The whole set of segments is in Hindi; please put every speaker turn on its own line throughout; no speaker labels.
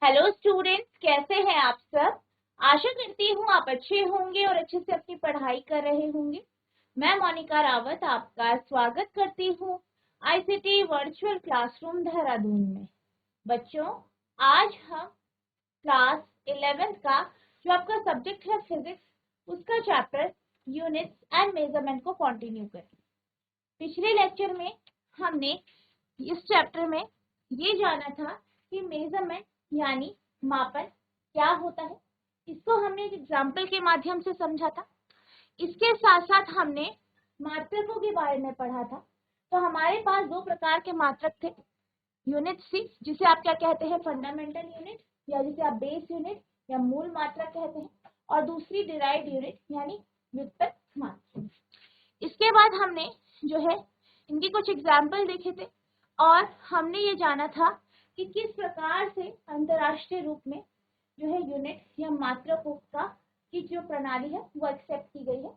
हेलो स्टूडेंट्स, कैसे हैं आप सब। आशा करती हूँ आप अच्छे होंगे और अच्छे से अपनी पढ़ाई कर रहे होंगे। मैं मोनिका रावत आपका स्वागत करती हूँ आईसीटी वर्चुअल क्लासरूम देहरादून में। बच्चों, आज हम क्लास 11 का जो आपका सब्जेक्ट है फिजिक्स, उसका चैप्टर यूनिट्स एंड मेजरमेंट को कंटिन्यू करेंगे। पिछले लेक्चर में हमने इस चैप्टर में ये जाना था कि मेजरमेंट यानी मापन क्या होता है। इसको हमने एक एग्जाम्पल के माध्यम से समझा था। इसके साथ साथ हमने मात्रकों के बारे में पढ़ा था। तो हमारे पास दो प्रकार के मात्रक थे। यूनिट सी, जिसे आप क्या कहते हैं, फंडामेंटल यूनिट, या जिसे आप बेस यूनिट या मूल मात्रक कहते हैं, और दूसरी डिराइव्ड यूनिट यानी व्युत्पन्न मात्रक। इसके बाद हमने जो है इनकी कुछ एग्जाम्पल देखे थे और हमने ये जाना था कि किस प्रकार से अंतरराष्ट्रीय रूप में जो है यूनिट या मात्रकों का की जो प्रणाली है वो एक्सेप्ट की गई है।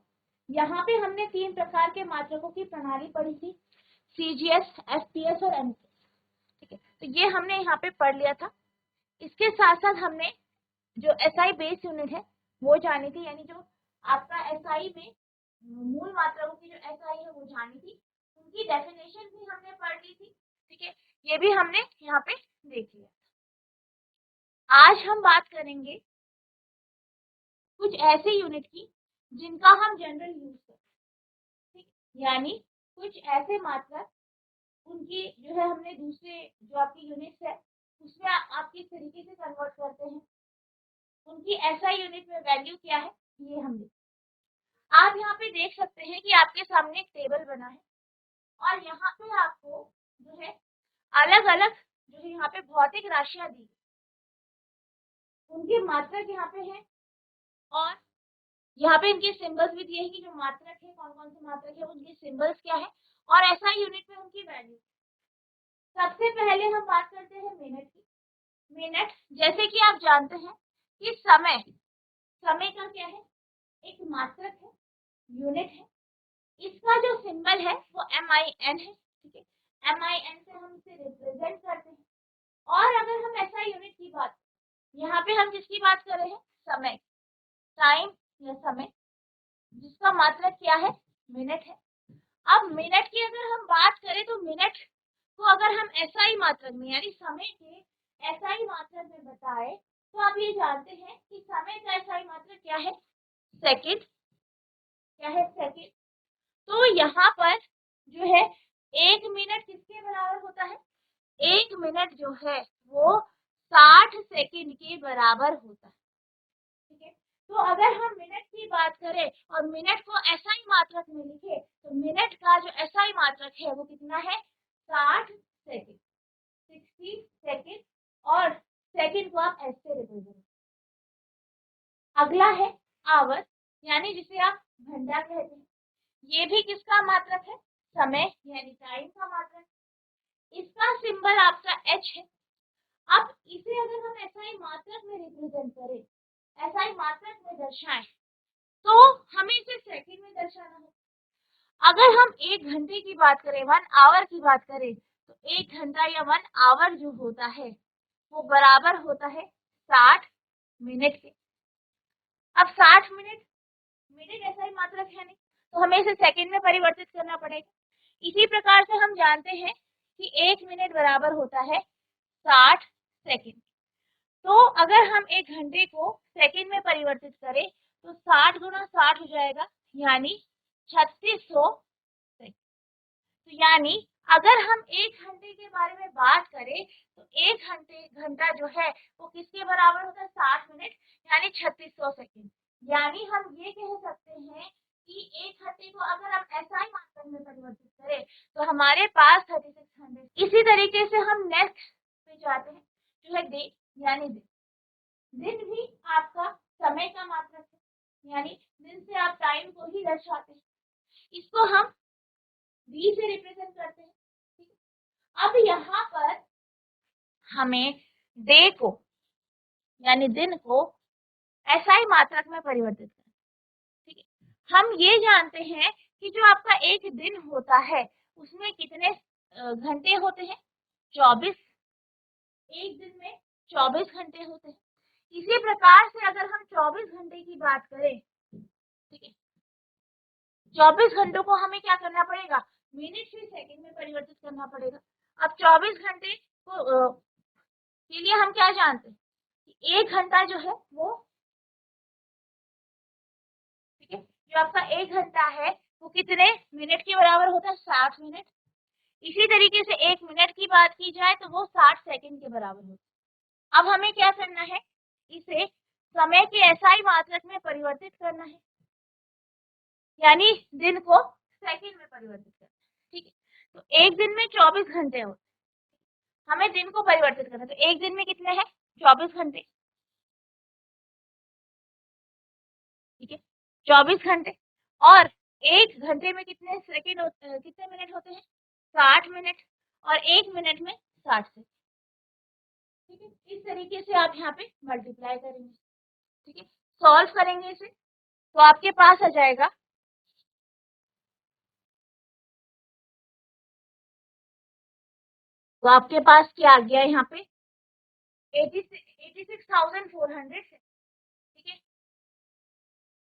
यहाँ पे हमने तीन प्रकार के मात्रकों की प्रणाली पढ़ी थी, सीजीएस, एफपीएस और एमपीएस। ठीक है, तो ये हमने यहाँ पे पढ़ लिया था। इसके साथ साथ हमने जो एसआई बेस यूनिट है वो जानी थी, यानी जो आपका एसआई में मूल मात्राओं की जो एसआई है वो जानी थी। उनकी डेफिनेशन भी हमने पढ़ ली थी। ठीक है, ये भी हमने यहाँ पे देख लिया। आज हम बात करेंगे कुछ ऐसे यूनिट की जिनका हम जनरल यूज करते हैं। यानी कुछ ऐसे मात्रक, उनकी जो है हमने दूसरे जो आपकी यूनिट्स है उसमें आप किस तरीके से कन्वर्ट करते हैं, उनकी एसआई यूनिट में वैल्यू क्या है, ये हम देखते हैं। आप यहाँ पे देख सकते हैं कि आपके सामने एक टेबल बना है और यहाँ पे आपको जो है अलग अलग जो है यहाँ पे भौतिक राशियां दी, उनके मात्रक यहाँ पे है और यहाँ पे इनके सिंबल्स भी दिए हैं कि जो मात्रक है, कौन कौन से मात्रक है, उनके सिंबल्स क्या है और ऐसा यूनिट में उनकी वैल्यू। सबसे पहले हम बात करते हैं मिनट की। मिनट, जैसे कि आप जानते हैं कि समय का क्या है, एक मात्रक है, यूनिट है। इसका जो सिंबल है वो MIN है। ठीक है, MIN से हम इसे रिप्रेजेंट करते हैं। और अगर हम ऐसा यूनिट की बात, यहाँ पे हम किसकी बात कर रहे हैं, समय, टाइम या समय, जिसका मात्रक क्या है, मिनट है। अब मिनट की अगर हम बात करें तो मिनट को अगर हम एसआई मात्रक में यानी समय के एसआई मात्रक में बताए तो आप ये जानते हैं कि समय का एसआई मात्रक क्या है, सेकंड। क्या है, सेकंड। तो यहाँ पर जो है 1 मिनट किसके बराबर होता है, 1 मिनट जो है वो 60 सेकंड के बराबर होता है। ठीक है, तो अगर हम मिनट की बात करें और मिनट को एसआई मात्रक में लिखे तो मिनट का जो एसआई मात्रक है वो कितना है, 60 सेकंड, 60 सेकंड। और सेकंड को आप ऐसे रिप्रेजेंट। अगला है आवर, यानी जिसे आप घंटा कहते हैं। ये भी किसका मात्रक है, समय यानी टाइम का मात्रक। इसका सिंबल आपका एच है। अब इसे अगर हम एसआई मात्रक में रिप्रेजेंट करें, एसआई मात्रक में दर्शाएं, तो हमें इसे सेकंड में दर्शाना है। अगर हम 1 घंटे की बात करें, 1 आवर की बात करें, तो 1 घंटा या 1 आवर जो होता है वो बराबर होता है 60 मिनट के। अब 60 मिनट, मिनट ऐसा ही मात्रक है नहीं, तो हमें इसे सेकंड में परिवर्तित करना पड़ेगा। इसी प्रकार से हम जानते हैं कि 1 मिनट बराबर होता है 60 सेकंड। तो अगर हम 1 घंटे को सेकंड में परिवर्तित करें तो 60 गुना 60 हो जाएगा, यानी 3600 सेकंड। तो यानी अगर हम 1 घंटे के बारे में बात करें तो 1 घंटा जो है वो किसके बराबर होता है, 60 मिनट, यानी 3600 सेकंड। यानी हम ये कह सकते हैं कि 1 घंटे को अगर हम एसआई मात्रक में परिवर्तित करें तो हमारे पास 3600। इसी तरीके से हम नेक्स्ट पे जाते हैं जो है डे यानी दिन। दिन भी आपका समय का मात्रक है, यानी दिन से आप टाइम को ही दर्शाते हैं। इसको हम डी से रिप्रेजेंट करते हैं। अब यहाँ पर हमें डे को यानी दिन को एसआई मात्रक में परिवर्तित करना। ठीक है, हम ये जानते हैं कि जो आपका एक दिन होता है उसमें कितने घंटे होते हैं, 24। एक दिन में 24 घंटे होते हैं। इसी प्रकार से अगर हम 24 घंटे की बात करें, ठीक है, 24 घंटों को हमें क्या करना पड़ेगा, मिनट से सेकंड में परिवर्तित करना पड़ेगा। अब 24 घंटे को के लिए हम क्या जानते हैं कि 1 घंटा जो है वो, ठीक है, जो आपका 1 घंटा है वो कितने मिनट के बराबर होता है, 60 मिनट। इसी तरीके से 1 मिनट की बात की जाए तो वो 60 सेकंड के बराबर होता है। अब हमें क्या करना है, इसे समय के एसआई मात्रक में परिवर्तित करना है, यानी दिन को सेकंड में परिवर्तित करना है, ठीक है। तो एक दिन में 24 घंटे होते हैं, हमें दिन को परिवर्तित करना है, तो एक दिन में कितने हैं, 24 घंटे, ठीक है, 24 घंटे। और 1 घंटे में कितने सेकंड कितने मिनट होते हैं, 60 मिनट, और 1 मिनट में 60 सेकंड, ठीक है। इस तरीके से आप यहाँ पे मल्टीप्लाई करेंगे, ठीक है, सॉल्व करेंगे इसे, तो आपके पास आ जाएगा, तो आपके पास क्या आ गया यहाँ पे 86,400 से, ठीक है,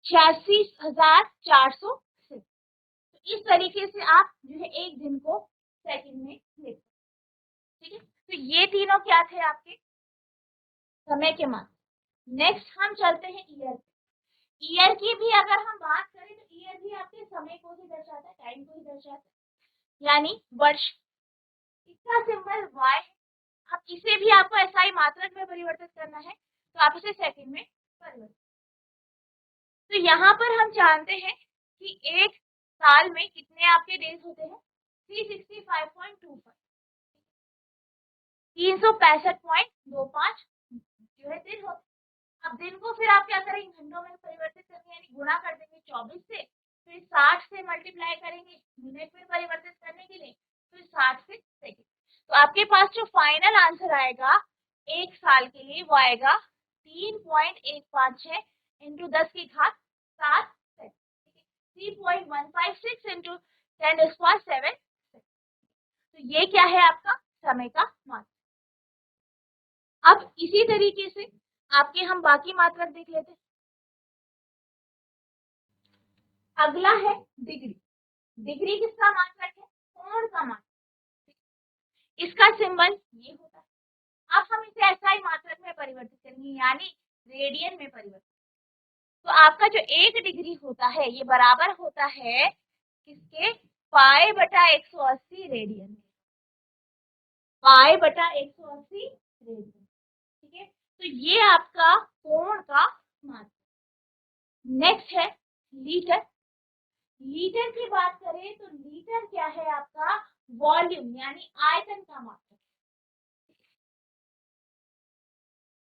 86,400 से। तो इस तरीके से आप जो है एक दिन को सेकंड में लिख, ठीक है। तो ये तीनों क्या थे आपके समय के मान। नेक्स्ट हम चलते हैं ईयर। ईयर की भी अगर हम बात करें तो ईयर भी आपके समय को ही दर्शाता है, टाइम को ही दर्शाता है, यानी वर्ष। इसका सिंबल y है। अब इसे भी आपको एसआई मात्रक में परिवर्तित करना है, तो आप इसे सेकंड में परिवर्तित। तो यहाँ पर हम जानते हैं कि एक साल में कितने आपके डेज होते हैं, 365.25, 365.25 जो है दिन होते हैं। अब दिन को फिर आप क्या करेंगे, घंटों में परिवर्तित करेंगे, यानी गुणा कर देंगे 24 से, फिर 60 से मल्टीप्लाई करेंगे मिनट में परिवर्तित करने के लिए, फिर 60 से सेकंड। तो आपके पास जो फाइनल आंसर आएगा एक साल के लिए वो आएगा 3.156 इंटू 10 की घात 7 सेकंड, 3.156 इंटू 10⁻⁷ तो ये क्या है आपका समय का मान। अब इसी तरीके से आपके हम बाकी मात्रक देख लेते हैं। अगला है डिग्री। डिग्री किसका मात्रक है, कोण का मात्रक, इसका सिंबल ये होता है। अब हम इसे एसआई मात्रक में परिवर्तित करेंगे, यानी रेडियन में परिवर्तित। तो आपका जो 1 डिग्री होता है ये बराबर होता है किसके, π/180 रेडियन, π/180 रेडियन, ठीक है। तो ये आपका कोण का मात्रक। नेक्स्ट है लीटर। लीटर की बात करें तो लीटर क्या है आपका, वॉल्यूम यानी आयतन का मात्रक।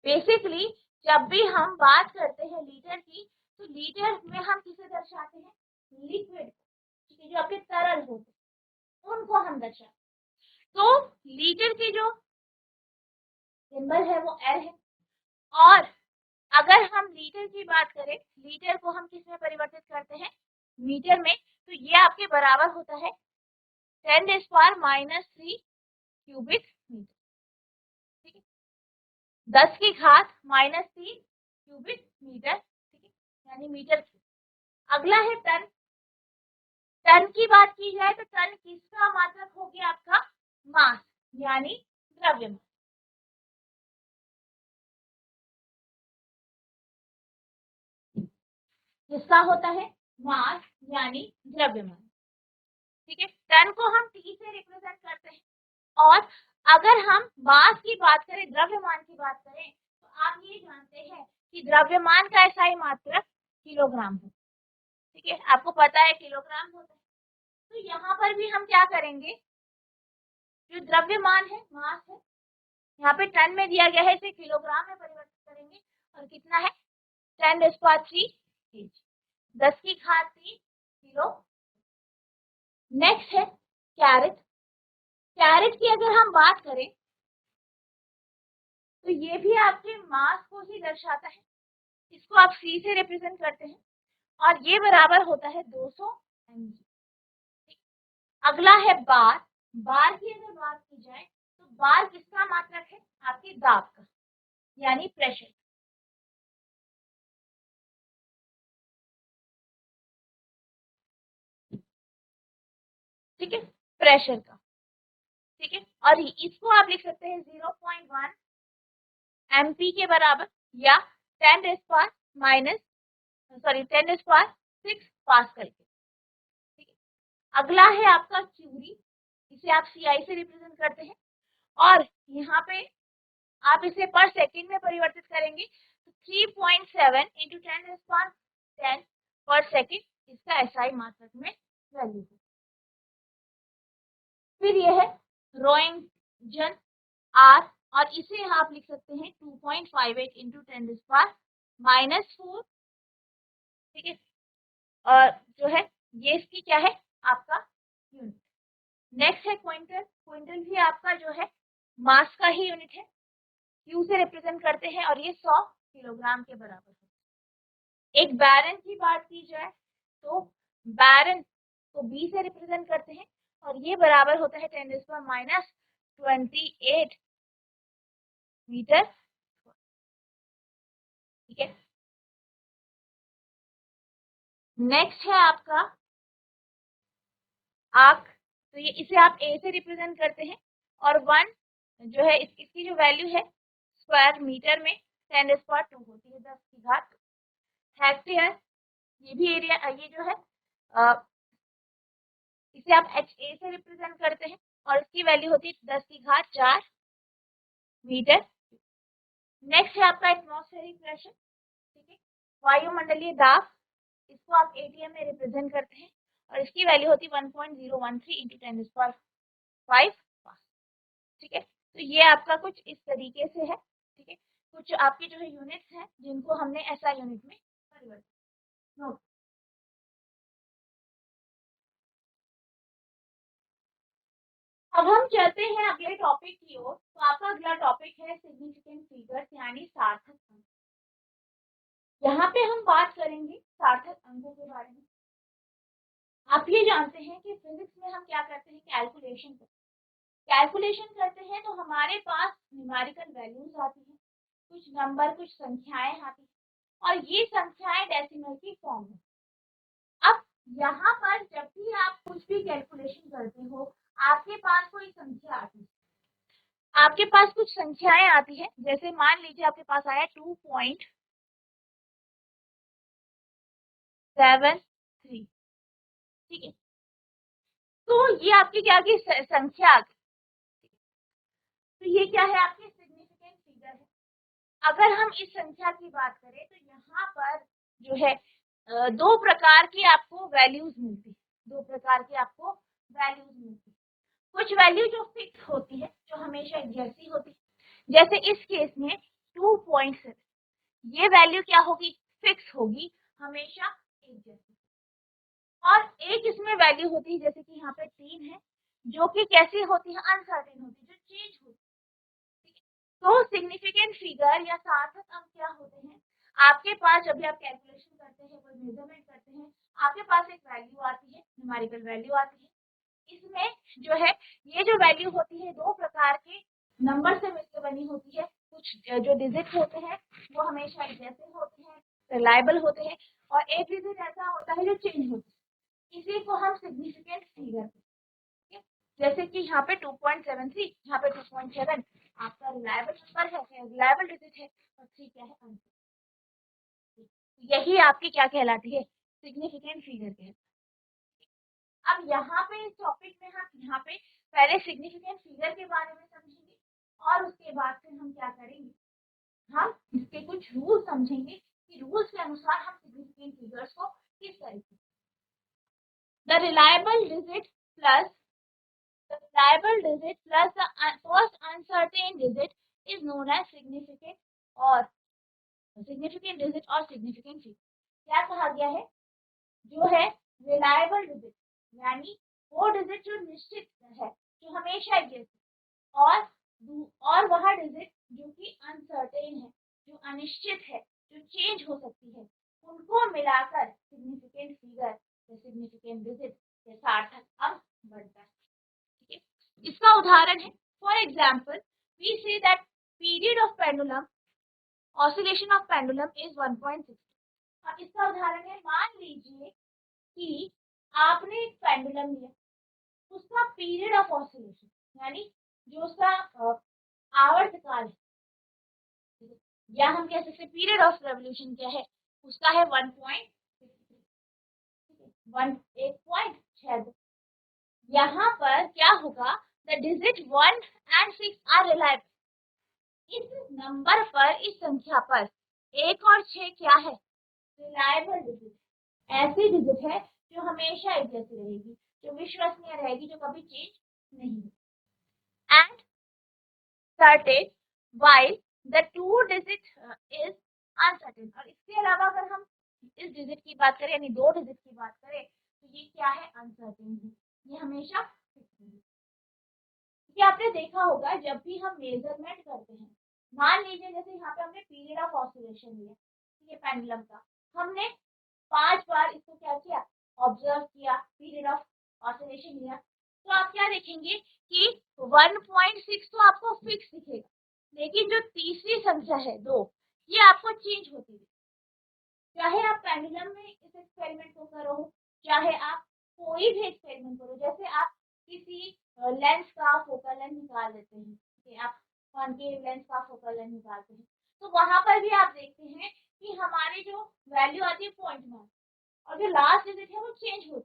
बेसिकली जब भी हम बात करते हैं लीटर की, तो लीटर में हम किसे दर्शाते हैं, लिक्विड, ठीक है, जो आपके तरल होते हैं उनको हम दर्शाते हैं। तो लीटर की जो सिंबल है वो एल है। और अगर हम लीटर की बात करें, लीटर को हम किस में परिवर्तित करते हैं, मीटर में, तो ये आपके बराबर होता है 10⁻³ क्यूबिक मीटर, ठीक है, 10 की घात -3 क्यूबिक मीटर, ठीक है, यानी मीटर। अगला है टन। टन की बात की जाए तो टन किसका मात्रक हो गया आपका, मास यानी द्रव्यमान, जिसका होता है मास यानी द्रव्यमान, ठीक है। टन को हम टी से रिप्रेजेंट करते हैं। और अगर हम मास की बात करें, द्रव्यमान की बात करें, तो आप ये जानते हैं कि द्रव्यमान का एसआई मात्रक किलोग्राम है, ठीक है, आपको पता है किलोग्राम होता है। तो यहाँ पर भी हम क्या करेंगे, जो द्रव्यमान है मास है, यहाँ पे टन में दिया गया है, इसे किलोग्राम में परिवर्तित करेंगे, और कितना है 10⁻³ kg, 10 की घात 3 किलो। नेक्स्ट है कैरेट। कैरेट की अगर हम बात करें तो ये भी आपके मास को ही दर्शाता है, इसको आप सी से रिप्रेजेंट करते हैं, और ये बराबर होता है 200 mg। अगला है बार। बार की अगर बात की जाए तो बार किसका मात्रक है, आपके दाब का, यानी प्रेशर। ठीक है, प्रेशर का। ठीक है, और इसको आप लिख सकते हैं 0.1 MP के बराबर या 10⁻⁻6 पास्कल के। ठीक है, अगला है आपका क्यूरी, इसे आप CI से रिप्रेजेंट करते हैं और यहाँ पे आप इसे पर सेकंड में परिवर्तित करेंगे तो 3.7 × 10⁻10 पर सेकंड इसका SI मात्रक में वैल्यू है। फिर यह है रोएंटजन R और इसे आप लिख सकते हैं 2.58 × 10⁻⁻4। ठीक है, और जो है ये इसकी क्या है आपका यूनिट। नेक्स्ट है क्विंटल। क्विंटल भी आपका जो है मास का ही यूनिट है, क्यू से रिप्रेजेंट करते हैं और ये 100 किलोग्राम के बराबर है। एक बैरन की बात की जाए तो बैरन को बी से रिप्रेजेंट करते हैं और ये बराबर होता है 10⁻28 मीटर। ठीक है, नेक्स्ट है आपका आर्क, तो ये इसे आप ए से रिप्रेजेंट करते हैं और 1 जो है इसकी जो वैल्यू है स्क्वायर मीटर में 10⁻² होती है, 10 की घात। हेक्टेयर, ये भी एरिया, ये जो है इसे आप HA से रिप्रेजेंट करते हैं और इसकी वैल्यू होती है 10 की घात 4 मीटर। नेक्स्ट है आपका एटमॉस्फेरिक प्रेशर। ठीक है, वायुमंडलीय दाब, इसको आप ATM में रिप्रेजेंट करते हैं और इसकी वैल्यू होती है 1.013 × 10⁵ ठीक है, तो ये आपका कुछ इस तरीके से है। ठीक है, कुछ आपके जो है यूनिट्स हैं जिनको हमने SI यूनिट में परिवर्तित नोट। अब हम चलते हैं अगले टॉपिक की ओर। तो आपका अगला टॉपिक है सिग्निफिकेंट फिगर्स यानी सार्थक अंक। यहाँ पे हम बात करेंगे सार्थक अंकों के बारे में। आप ये जानते हैं कि फिजिक्स में हम क्या करते हैं, कैलकुलेशन करते हैं तो हमारे पास न्यूमेरिकल वैल्यूज आती है, कुछ नंबर, कुछ संख्याएं आती है और ये संख्याएं डेसिमल की फॉर्म में। अब यहाँ पर जब भी आप कुछ भी कैलकुलेशन करते हो, आपके पास कोई संख्या आती है, आपके पास कुछ संख्याएं आती है, जैसे मान लीजिए आपके पास आया 2.73। ठीक है, तो ये आपकी क्या की संख्या आ गई। तो ये क्या है, आपकी सिग्निफिकेंट फिगर है। अगर हम इस संख्या की बात करें तो यहाँ पर जो है दो प्रकार की आपको वैल्यूज मिलती है, दो प्रकार की आपको वैल्यूज मिलती है। कुछ वैल्यू जो फिक्स होती है, जो हमेशा एक जैसी होती है, जैसे इस केस में 2.7, ये वैल्यू क्या होगी, फिक्स होगी, हमेशा एक जैसी। और एक इसमें वैल्यू होती है, जैसे कि यहाँ पे 3 है, जो कि कैसी होती है, अनसर्टेन होती है, जो चेंज होती है। तो सिग्निफिकेंट फिगर या सार्थक अंक क्या होते हैं, आपके पास जब भी आप कैलकुलेशन करते हैं, कोई मेजरमेंट करते हैं, आपके पास एक वैल्यू आती है, न्यूमेरिकल वैल्यू आती है। इसमें जो है ये जो वैल्यू होती है दो प्रकार के नंबर से मिलकर बनी होती है। कुछ जो डिजिट होते हैं वो हमेशा एक जैसे होते हैं, रिलायबल होते हैं, और एक डिजिट ऐसा होता है जो चेंज होता है, इसी को हम सिग्निफिकेंट फिगर कहते हैं। जैसे कि यहाँ पे 2.73, यहाँ पे 2.7 आपका रिलायबल नंबर है, रिलायबल डिजिट है, और 3 क्या है, अनसर्टेन। यही आपकी क्या कहलाती है, सिग्निफिकेंट फिगर कहलाती है। अब यहाँ पे इस टॉपिक में हम यहाँ पे पहले सिग्निफिकेंट फिगर के बारे में समझेंगे और उसके बाद फिर हम क्या करेंगे, हम इसके कुछ रूल समझेंगे कि रूल्स के अनुसार हम सिग्निफिकेंट फिगर्स को किस तरीके से। The reliable digit plus the first uncertain digit is known as significant digit और significant figure। क्या कहा गया है, जो है रिलायबल डिजिट यानी वो डिजिट जो निश्चित है, जो हमेशा एक जैसी, और वह डिजिट जो कि अनसर्टेन है, जो अनिश्चित है, जो चेंज हो सकती है, उनको मिलाकर सिग्निफिकेंट फिगर या सिग्निफिकेंट डिजिट या सार्थक अंक बनता है। ठीक है, इसका उदाहरण है, for example we say that period of pendulum oscillation of pendulum is 1.6। अब इसका उदाहरण है, मान लीजिए कि आपने एक पेंडुलम लिया, उसका पीरियड ऑफ ऑसिलेशन यानी जो उसका आवर्तकाल है, या हम कह सकते हैं पीरियड ऑफ रेवोल्यूशन क्या है, उसका है 1.62। यहाँ पर क्या होगा, the digit 1 and 6 are reliable. इस नंबर पर, इस संख्या पर 1 और 6 क्या है, रिलायबल डिजिट, ऐसी डिजिट है जो हमेशा एक जैसी रहेगी, जो विश्वसनीय रहेगी, जो कभी चेंज नहीं। And certain while the 2 digit is uncertain। और इसके अलावा अगर हम इस डिजिट की बात करें यानी 2 डिजिट की बात करें तो ये क्या है, अनसर्टेन है, ये हमेशा फिक्स है। क्योंकि आपने देखा होगा जब भी हम मेजरमेंट करते हैं, मान लीजिए जैसे यहाँ पे हमने पीरियड ऑफ ऑसिलेशन लिया, ठीक है, पेंडुलम का, हमने 5 बार इसको क्या किया, ऑब्जर्व किया, पीरियड ऑफ ऑसिलेशन लिया, तो आप क्या देखेंगे कि 1.6 तो आपको फिक्स दिखेगा, लेकिन जो तीसरी संख्या है 2, ये आपको चेंज होती है। चाहे आप पेंडुलम में इस एक्सपेरिमेंट को करो, चाहे आप कोई भी एक्सपेरिमेंट करो, जैसे आप किसी लेंस का फोकल लेंथ निकाल लेते हैं, ठीक है, आप कॉन्केव लेंस का फोकल लेंथ निकालते हैं, तो वहां पर भी आप देखते हैं कि हमारी जो वैल्यू आती है 0.9 और जो लास्ट डिजिट है वो चेंज होती है।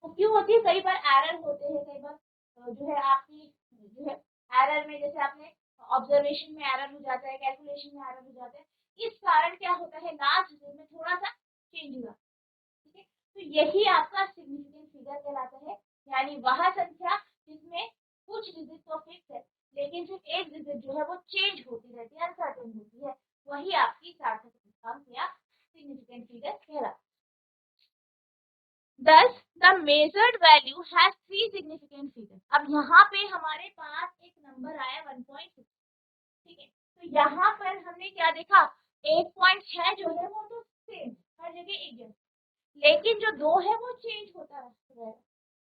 वो क्यों होती है, कई बार एरर होते हैं, कई बार जो है आपकी जो है एरर में, जैसे आपने ऑब्जर्वेशन में एरर हो जाता है, कैलकुलेशन में एरर हो जाता है, इस कारण क्या होता है, लास्ट डिजिट में थोड़ा सा चेंज हुआ, ठीक है। तो यही आपका सिग्निफिकेंट फिगर कहलाता है, यानी वह संख्या जिसमें कुछ डिजिट तो फिक्स है, लेकिन सिर्फ एक डिजिट जो है वो चेंज होती रहती है, अनसर्टेन होती है, वही आपकी सार्थक अंक या सिग्निफिकेंट फिगर कहलाता है। Thus, the measured value has 3 significant figures। अब यहाँ पे हमारे पास एक नंबर आया 1.6, ठीक है, तो यहाँ पर हमने क्या देखा, 1.6 जो है वो तो सेम हर जगह एक जैसा, लेकिन जो 2 है वो चेंज होता है,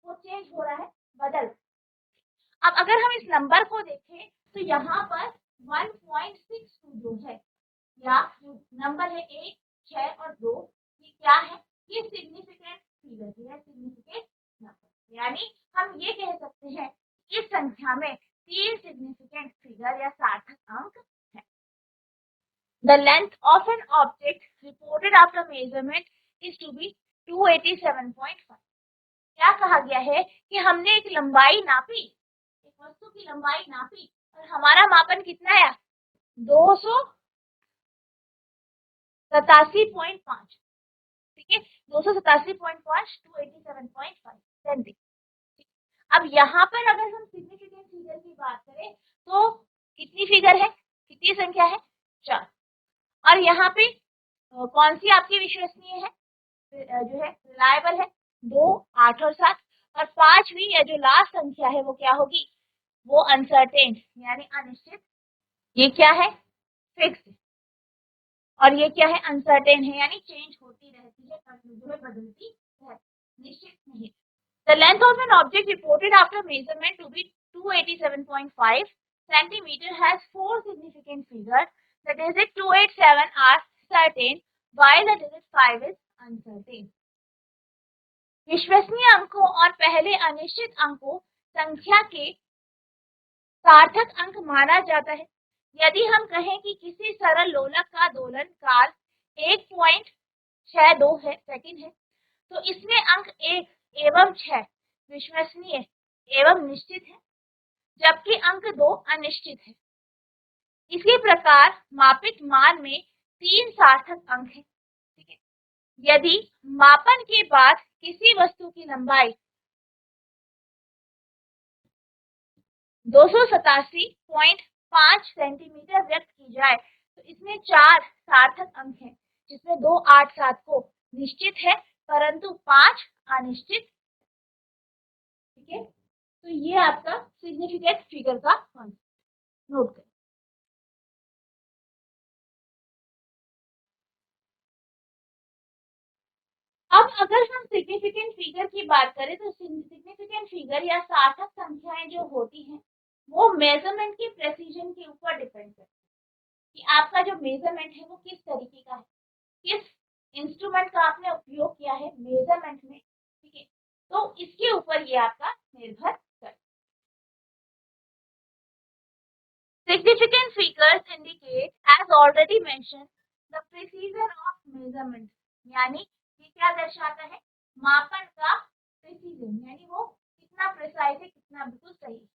वो चेंज हो रहा है, बदल। अब अगर हम इस नंबर को देखें तो यहाँ पर 1.62 जो है, या जो नंबर है 1, 6 और 2, ये क्या है, ये सिग्निफिकेंट फिगर है, सिग्निफिकेंट नंबर, यानी हम ये कह सकते हैं इस संख्या में 3 सिग्निफिकेंट फिगर या सार्थक अंक है। The length of an object reported after measurement is to be 287.5। क्या कहा गया है कि हमने एक लंबाई नापी, एक वस्तु की लंबाई नापी और हमारा मापन कितना आया, 287.5, ठीक है, 287.5, 287.5 सेंटीमीटर। अब यहाँ पर अगर हम सिग्निफिकेंट फिगर की बात करें तो कितनी फिगर है, कितनी संख्या है, 4। और यहाँ पे कौन सी आपकी विश्वसनीय है, जो है रिलायबल है, 2, 8 और 7, और 5वीं या जो लास्ट संख्या है वो क्या होगी, वो अनसर्टेन यानी अनिश्चित, ये क्या है, फिक्स, और ये क्या है, अनसर्टेन है यानी चेंज होती रहती है, जो है बदलती है, निश्चित नहीं। The length of an object reported after measurement to be 287.5 centimeter has 4 significant figures. The digit 287 are certain, while the digit 5 is uncertain। विश्वसनीय अंकों और पहले अनिश्चित अंकों संख्या के सार्थक अंक माना जाता है। यदि हम कहें कि किसी सरल लोलक का दोलन काल 1.62 सेकंड है, तो इसमें अंक 1 एवं 6 विश्वसनीय एवं निश्चित है, जबकि अंक 2 अनिश्चित है। इसी प्रकार मापित मान में 3 सार्थक अंक हैं, ठीक है। यदि मापन के बाद किसी वस्तु की लंबाई 287.5 सेंटीमीटर व्यक्त की जाए तो इसमें 4 सार्थक अंक हैं, जिसमें 2, 8, 7 को निश्चित है परंतु 5 अनिश्चित, ठीक है। तो ये आपका सिग्निफिकेंट फिगर का नोट करें। अब अगर हम सिग्निफिकेंट फिगर की बात करें तो सिग्निफिकेंट फिगर या सार्थक संख्याएं जो होती हैं वो मेजरमेंट की प्रेसिजन के ऊपर डिपेंड करती है। कि आपका जो मेजरमेंट है वो किस तरीके का है, किस इंस्ट्रूमेंट का आपने उपयोग किया है मेजरमेंट में, ठीक है। तो इसके ऊपर ये आपका निर्भर करता है। Significant figures indicate, as already mentioned, the precision of measurement. यानी ये क्या दर्शाता है, मापन का प्रिसीजन, यानी वो कितना प्रिसाइज है, कितना बिल्कुल सही है।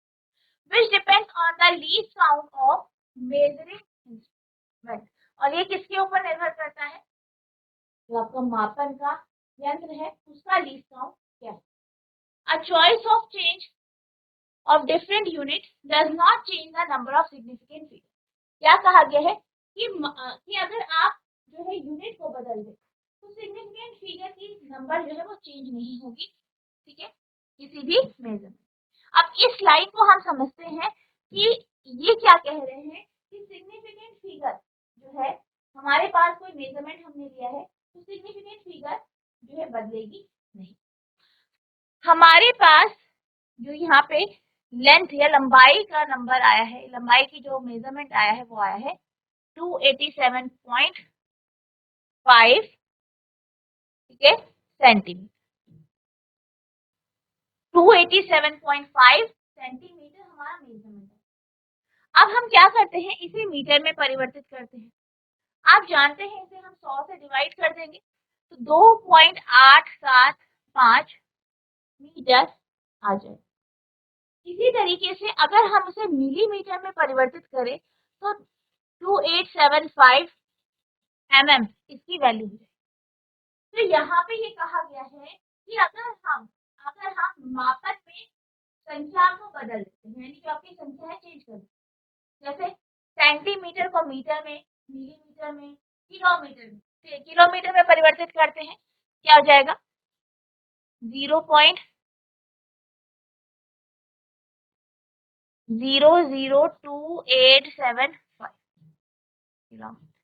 Which depends on the least count of measuring instrument. और ये किसके ऊपर निर्भर करता है, जो आपका मापन का यंत्र है उसका लीस्ट काउंट क्या है। A choice of change of different units does not change the number of significant figures. क्या कहा गया है कि अगर आप जो है यूनिट को बदल दे तो सिग्निफिकेंट फिगर की नंबर जो है वो चेंज नहीं होगी, ठीक है, किसी भी मेजर में। अब इस लाइन को हम समझते हैं कि ये क्या कह रहे हैं कि सिग्निफिकेंट फिगर जो है, हमारे पास कोई मेजरमेंट हमने लिया है तो सिग्निफिकेंट फिगर जो है बदलेगी नहीं। हमारे पास जो यहाँ पे लेंथ या लंबाई का नंबर आया है, लंबाई की जो मेजरमेंट आया है वो आया है 287.5, ठीक है, सेंटीमीटर। 287.5 सेंटीमीटर हमारा मेजरमेंट है। अब हम क्या करते हैं, इसे मीटर में परिवर्तित करते हैं। आप जानते हैं इसे हम 100 से डिवाइड कर देंगे तो 2.875 मीटर आ जाए। इसी तरीके से अगर हम इसे मिलीमीटर में परिवर्तित करें तो 2875 mm इसकी वैल्यू है। तो यहाँ पे ये कहा गया है कि अगर हम मापन में संख्या को बदल देते हैं, यानी कि आपकी संख्या है चेंज कर देते, जैसे सेंटीमीटर को मीटर में, मिलीमीटर में, किलोमीटर में, किलोमीटर में परिवर्तित करते हैं, क्या हो जाएगा 0.002875 किलोमीटर।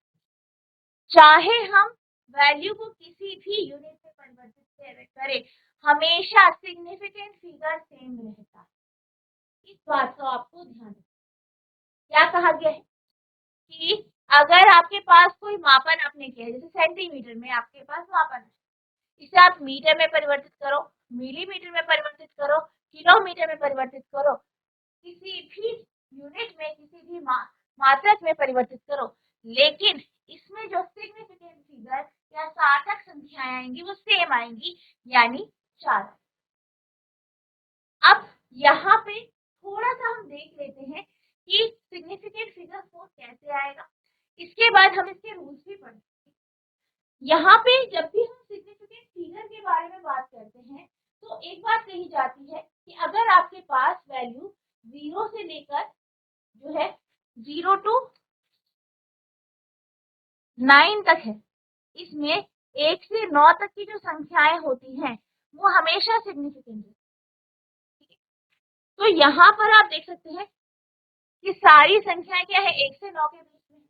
चाहे हम वैल्यू को किसी भी यूनिट में परिवर्तित करें, हमेशा सिग्निफिकेंट फिगर सेम रहता है। इस बात को आपको ध्यान रखना। क्या कहा गया है कि अगर आपके पास कोई मापन आपने किया है, जैसे सेंटीमीटर में आपके पास मापन है, इसे आप मीटर में परिवर्तित करो, मिलीमीटर में परिवर्तित करो, किलोमीटर में परिवर्तित करो, किसी भी यूनिट में, किसी भी मात्रक में परिवर्तित करो, लेकिन इसमें जो सिग्निफिकेंट फिगर या सार्थक संख्याएं आएंगी वो सेम आएंगी, यानी 4। अब यहाँ पे थोड़ा सा हम देख लेते हैं कि सिग्निफिकेंट फिगर को कैसे आएगा, इसके बाद हम इसके रूल्स भी पढ़ेंगे। यहाँ पे जब भी हम सिग्निफिकेंट फिगर के बारे में बात करते हैं तो एक बात कही जाती है कि अगर आपके पास वैल्यू 0 से लेकर जो है 0 to 9 तक है, इसमें 1 से 9 तक की जो संख्याएं होती हैं वो हमेशा सिग्निफिकेंट है। तो यहाँ पर आप देख सकते हैं कि सारी संख्याएं क्या है, 1 से 9 के बीच में।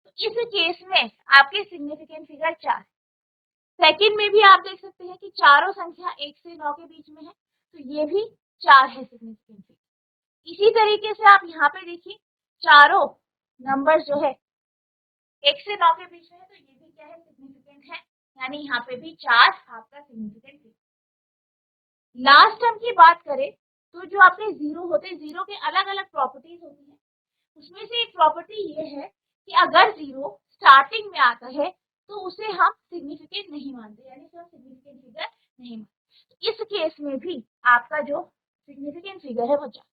तो इस केस में आपके सिग्निफिकेंट फिगर 4। सेकंड में भी आप देख सकते हैं कि चारों संख्या 1 से 9 के बीच में है, तो ये भी 4 है सिग्निफिकेंट फिगर। इसी तरीके से आप यहाँ पे देखिए चारों नंबर जो है 1 से 9 के बीच में है, तो ये भी क्या है, सिग्निफिकेंट है, यानी यहाँ पे भी 4 आपका सिग्निफिकेंट फिगर। लास्ट टर्म की बात करें तो जो आपके जीरो होते हैं, जीरो के अलग अलग प्रॉपर्टीज होती है, उसमें से एक प्रॉपर्टी ये है कि अगर जीरो स्टार्टिंग में आता है तो उसे हम सिग्निफिकेंट नहीं मानते, यानी हम सिग्निफिकेंट फिगर नहीं मानते। इस केस में भी आपका जो सिग्निफिकेंट फिगर है वो 4।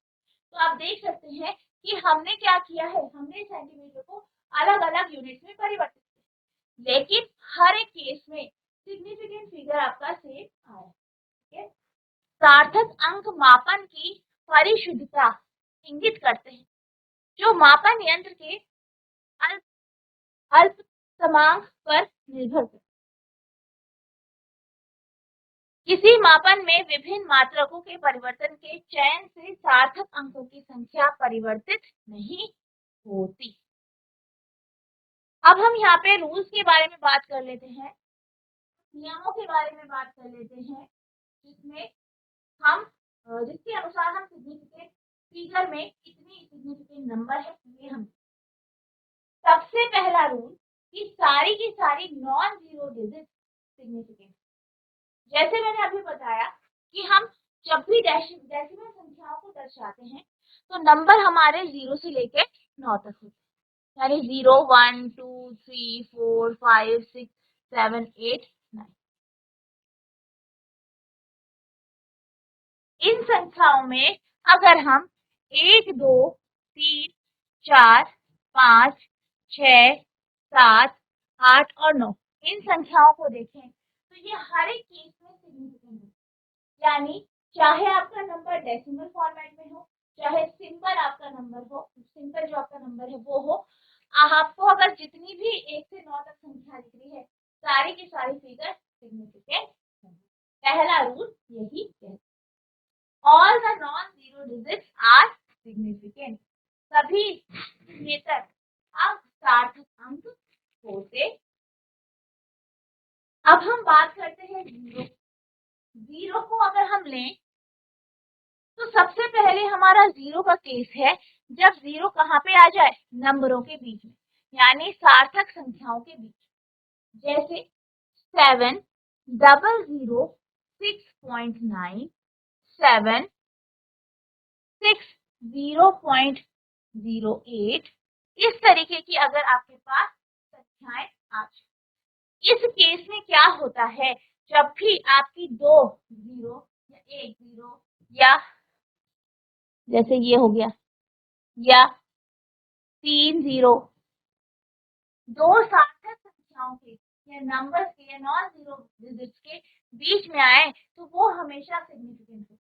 तो आप देख सकते हैं कि हमने क्या किया है, हमने सेंटीमीटर को अलग अलग यूनिट में परिवर्तित किया, लेकिन हर एक केस में सिग्निफिकेंट फिगर आपका सेम आया, ठीक है। सार्थक अंक मापन की परिशुद्धता इंगित करते हैं, जो मापन यंत्र के अल्पतमांक पर निर्भर करते हैं। किसी मापन में विभिन्न मात्रकों के परिवर्तन के चयन से सार्थक अंकों की संख्या परिवर्तित नहीं होती। अब हम यहाँ पे रूल्स के बारे में बात कर लेते हैं, नियमों के बारे में बात कर लेते हैं, जिसमें हम जिसके अनुसार हम सिग्निफिकेंट फिगर में कितनी सिग्निफिकेंट नंबर है ये हम सबसे पहला रूल कि सारी की सारी नॉन जीरो डिजिट सिग्निफिकेंट। जैसे मैंने अभी बताया कि हम जब भी डेसिमल संख्याओं को दर्शाते हैं तो नंबर हमारे 0 से लेकर 9 तक होते हैं, यानी 0 1 2 3 4 5 6 7 8 9। इन संख्याओं में अगर हम 1 2 3 4 5 6 7 8 और 9 इन संख्याओं को देखें तो ये हर एक केस में सिग्निफिकेंट है, यानी चाहे आपका नंबर डेसिमल फॉर्मेट में हो, चाहे सिंपल आपका नंबर हो, सिंपल जो आपका नंबर है वो हो, आपको अगर जितनी भी 1 से 9 तक संख्या दिख रही है सारी की सारी फिगर सिग्निफिकेंट है। पहला रूल यही है, all the non zero digits are significant. सभी विजेतर अब सार्थक अंक होते। अब हम बात करते हैं जीरो। जीरो को अगर हम लें तो सबसे पहले हमारा जीरो का केस है जब जीरो कहाँ पे आ जाए, नंबरों के बीच में, यानी सार्थक संख्याओं के बीच, जैसे 7 0 0 6.9 7 6 0.08 इस तरीके की अगर आपके पास संख्याएं आ जाए। इस केस में क्या होता है, जब भी आपकी 2 जीरो या 1 जीरो या जैसे ये हो गया या 3 जीरो, दो सार्थक संख्याओं के या नंबर्स के या नॉन जीरो डिजिट्स के बीच में आए तो वो हमेशा सिग्निफिकेंट है।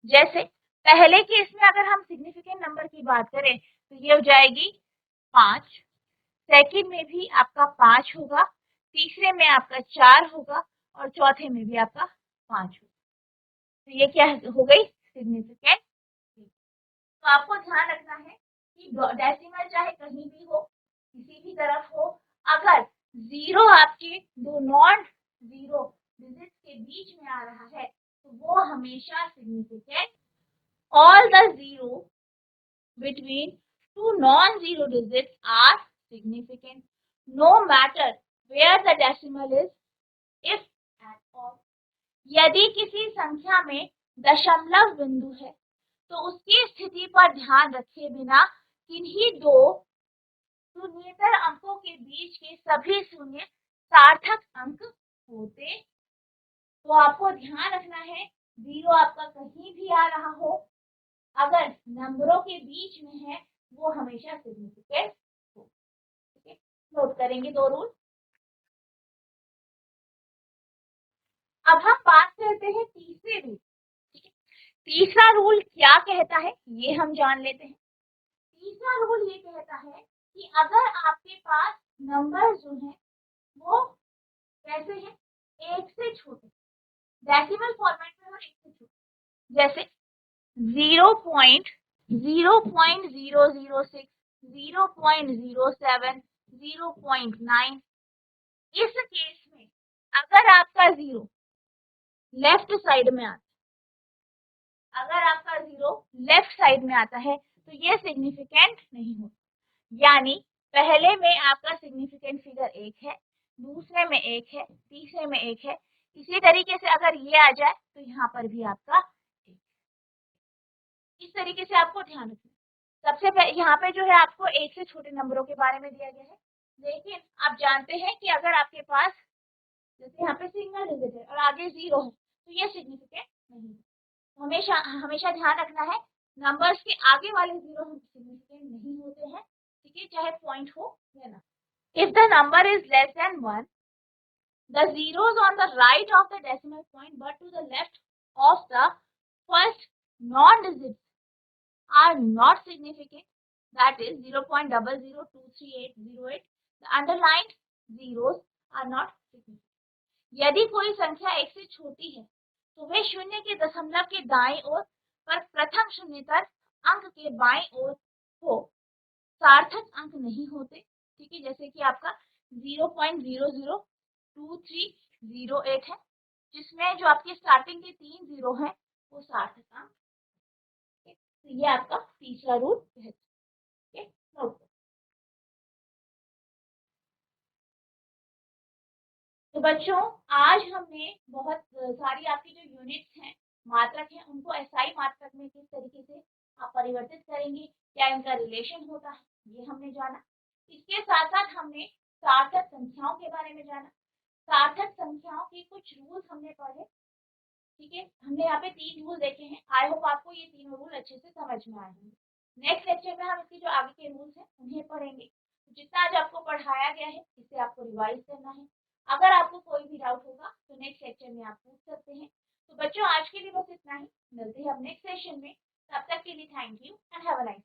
जैसे पहले केस में अगर हम सिग्निफिकेंट नंबर की बात करें तो ये हो जाएगी 5, सेकंड में भी आपका 5 होगा, तीसरे में आपका 4 होगा और चौथे में भी आपका 5 होगा। तो ये क्या हो गई, सिग्निफिकेंट। तो आपको ध्यान रखना है कि डेसिमल चाहे कहीं भी हो, किसी भी तरफ हो, अगर जीरो आपके दो नॉन जीरो डिजिट्स के बीच में आ रहा है तो वो हमेशा significant. All the zero between two non-zero digits are significant no matter where the decimal is, if at all। यदि किसी संख्या में दशमलव बिंदु है तो उसकी स्थिति पर ध्यान रखे बिना किन्हीं दो शून्येतर अंकों के बीच के सभी शून्य सार्थक अंक होते। तो आपको ध्यान रखना है, जीरो आपका कहीं भी आ रहा हो, अगर नंबरों के बीच में है वो हमेशा सिग्निफिकेंट हो। ठीक है, नोट करेंगे दो रूल। अब हम बात करते हैं तीसरे रूल। ठीक है, तीसरा रूल क्या कहता है ये हम जान लेते हैं। तीसरा रूल ये कहता है कि अगर आपके पास नंबर जो है वो कैसे हैं, एक से छोटे, डेसिमल फॉर्मेट में हो, एक से छोटे, जैसे 0.006 0.007 0.9, इस केस में अगर आपका जीरो लेफ्ट साइड में आता, अगर आपका जीरो लेफ्ट साइड में आता है तो ये सिग्निफिकेंट नहीं होता, यानी पहले में आपका सिग्निफिकेंट फिगर 1 है, दूसरे में 1 है, तीसरे में 1 है, इसी तरीके से अगर ये आ जाए तो यहाँ पर भी आपका 1। इस तरीके से आपको ध्यान रखना। सबसे पहले यहाँ पे जो है आपको एक से छोटे नंबरों के बारे में दिया गया है, लेकिन आप जानते हैं कि अगर आपके पास जैसे यहाँ पे सिंगल डिजिट है और आगे जीरो है तो ये सिग्निफिकेंट नहीं है। हमेशा हमेशा ध्यान रखना है, नंबर्स के आगे वाले जीरो सिग्निफिकेंट नहीं होते हैं, ठीक है, चाहे पॉइंट हो या ना। If the number is less than 1, the zeros on the right of the decimal point but to the left of the first non-digit are not significant, that is 0.00238808, the underlined zeros are not significant। यदि कोई संख्या एक से छोटी है तो वे शून्य के दशमलव के दाईं ओर पर प्रथम शून्येतर अंक के बाईं ओर हो सार्थक अंक नहीं होते। ठीक है, जैसे कि आपका 0.002308 है, जिसमें जो आपके स्टार्टिंग के 3 जीरो हैं वो सार्थक अंक। तो ये आपका तीसरा रूल है। तो बच्चों आज हमने बहुत सारी आपकी जो यूनिट्स हैं, मात्रक हैं, उनको एसआई मात्रक में किस तरीके से आप परिवर्तित करेंगे, क्या इनका रिलेशन होता है, ये हमने जाना। इसके साथ साथ हमने सार्थक संख्याओं के बारे में जाना। सार्थक संख्याओं के कुछ रूल्स हमने पढ़े। ठीक है, हमने यहाँ पे 3 रूल देखे हैं। आई होप आपको ये तीनों रूल अच्छे से समझ में आए होंगे। नेक्स्ट लेक्चर में हम इसके जो आगे के रूल्स हैं उन्हें पढ़ेंगे। जितना आज आपको पढ़ाया गया है इसे आपको रिवाइज करना है। अगर आपको कोई भी डाउट होगा तो नेक्स्ट लेक्चर में आप पूछ सकते हैं। तो बच्चों आज के लिए बस इतना ही। मिलते हैं अब नेक्स्ट सेशन में। तब तक के लिए thank you and have a nice